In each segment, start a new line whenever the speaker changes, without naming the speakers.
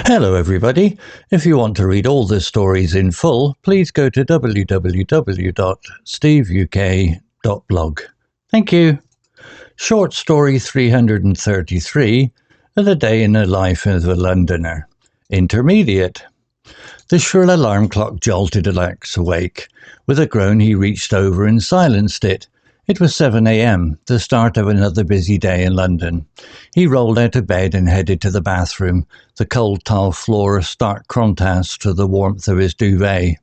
Hello everybody. If you want to read all the stories in full, please go to www.steveuk.blog. Thank you. Short story 333, The Day in the Life of a Londoner. Intermediate. The shrill alarm clock jolted Alex awake. With a groan he reached over and silenced it. It was 7 a.m., the start of another busy day in London. He rolled out of bed and headed to the bathroom, the cold tile floor a stark contrast to the warmth of his duvet.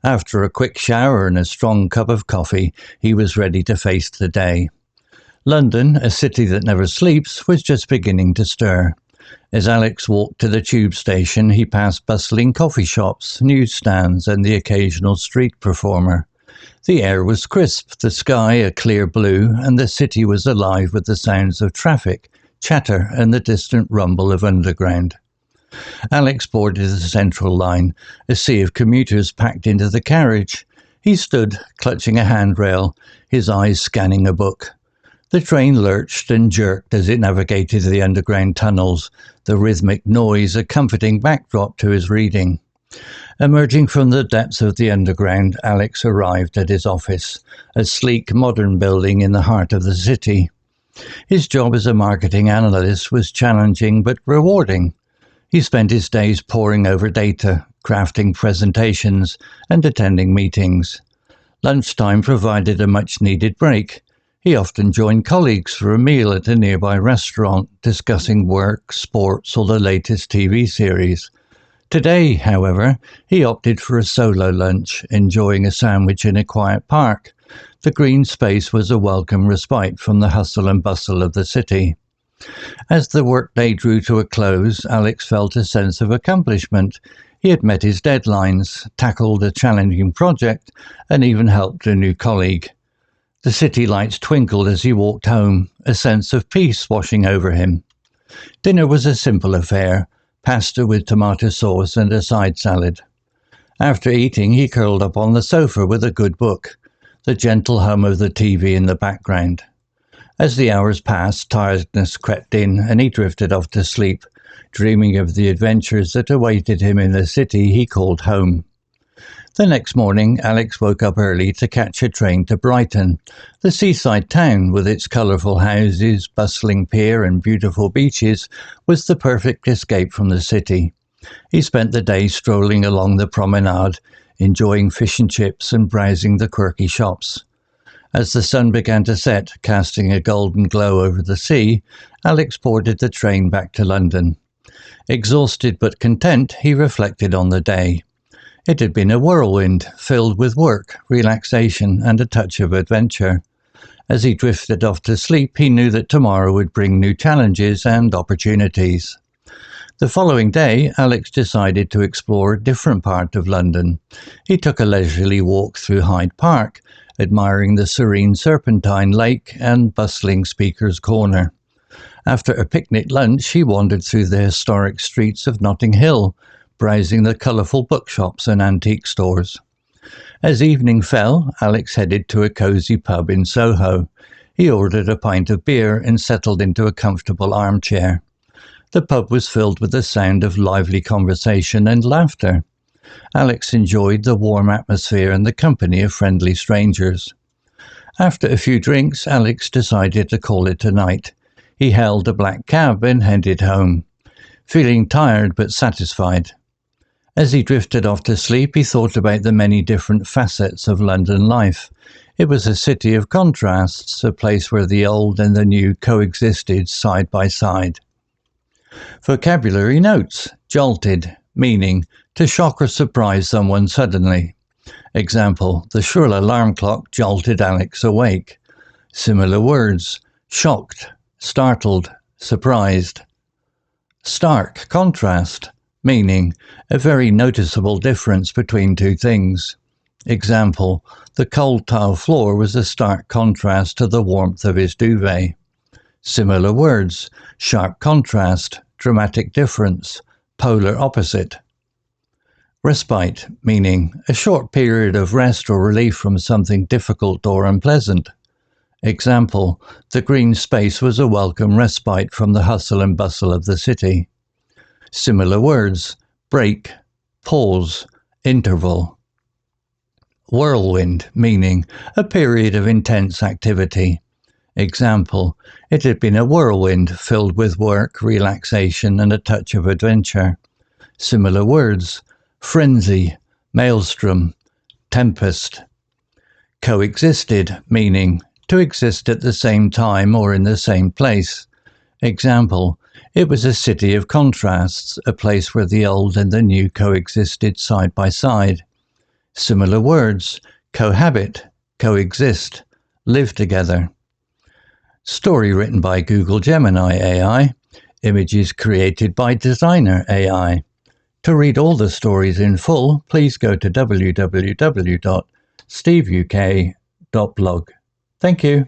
After a quick shower and a strong cup of coffee, he was ready to face the day. London, a city that never sleeps, was just beginning to stir. As Alex walked to the tube station, he passed bustling coffee shops, newsstands, and the occasional street performer. The air was crisp, the sky a clear blue, and the city was alive with the sounds of traffic, chatter, and the distant rumble of underground. Alex boarded the central line, a sea of commuters packed into the carriage. He stood, clutching a handrail, his eyes scanning a book. The train lurched and jerked as it navigated the underground tunnels, the rhythmic noise a comforting backdrop to his reading. Emerging from the depths of the underground, Alex arrived at his office, a sleek, modern building in the heart of the city. His job as a marketing analyst was challenging but rewarding. He spent his days poring over data, crafting presentations, and attending meetings. Lunchtime provided a much-needed break. He often joined colleagues for a meal at a nearby restaurant, discussing work, sports, or the latest TV series. Today, however, he opted for a solo lunch, enjoying a sandwich in a quiet park. The green space was a welcome respite from the hustle and bustle of the city. As the workday drew to a close, Alex felt a sense of accomplishment. He had met his deadlines, tackled a challenging project, and even helped a new colleague. The city lights twinkled as he walked home, a sense of peace washing over him. Dinner was a simple affair. Pasta with tomato sauce and a side salad. After eating, he curled up on the sofa with a good book, the gentle hum of the TV in the background. As the hours passed, tiredness crept in, and he drifted off to sleep, dreaming of the adventures that awaited him in the city he called home. The next morning, Alex woke up early to catch a train to Brighton. The seaside town, with its colourful houses, bustling pier and beautiful beaches, was the perfect escape from the city. He spent the day strolling along the promenade, enjoying fish and chips and browsing the quirky shops. As the sun began to set, casting a golden glow over the sea, Alex boarded the train back to London. Exhausted but content, he reflected on the day. It had been a whirlwind, filled with work, relaxation, and a touch of adventure. As he drifted off to sleep, he knew that tomorrow would bring new challenges and opportunities. The following day, Alex decided to explore a different part of London. He took a leisurely walk through Hyde Park, admiring the serene Serpentine Lake and bustling Speaker's Corner. After a picnic lunch, he wandered through the historic streets of Notting Hill, browsing the colourful bookshops and antique stores. As evening fell, Alex headed to a cosy pub in Soho. He ordered a pint of beer and settled into a comfortable armchair. The pub was filled with the sound of lively conversation and laughter. Alex enjoyed the warm atmosphere and the company of friendly strangers. After a few drinks, Alex decided to call it a night. He hailed a black cab and headed home, feeling tired but satisfied. As he drifted off to sleep, he thought about the many different facets of London life. It was a city of contrasts, a place where the old and the new coexisted side by side. Vocabulary notes. Jolted, meaning to shock or surprise someone suddenly. Example, the shrill alarm clock jolted Alex awake. Similar words. Shocked, startled, surprised. Stark contrast, meaning a very noticeable difference between two things. Example, the cold tile floor was a stark contrast to the warmth of his duvet. Similar words, sharp contrast, dramatic difference, polar opposite. Respite, meaning a short period of rest or relief from something difficult or unpleasant. Example, the green space was a welcome respite from the hustle and bustle of the city. Similar words: break, pause, interval. Whirlwind, meaning a period of intense activity. Example: it had been a whirlwind filled with work, relaxation, and a touch of adventure. Similar words: frenzy, maelstrom, tempest. Coexisted, meaning to exist at the same time or in the same place. Example: it was a city of contrasts, a place where the old and the new coexisted side by side. Similar words: cohabit, coexist, live together. Story written by Google Gemini AI. Images created by Designer AI. To read all the stories in full, please go to www.steveuk.blog. Thank you.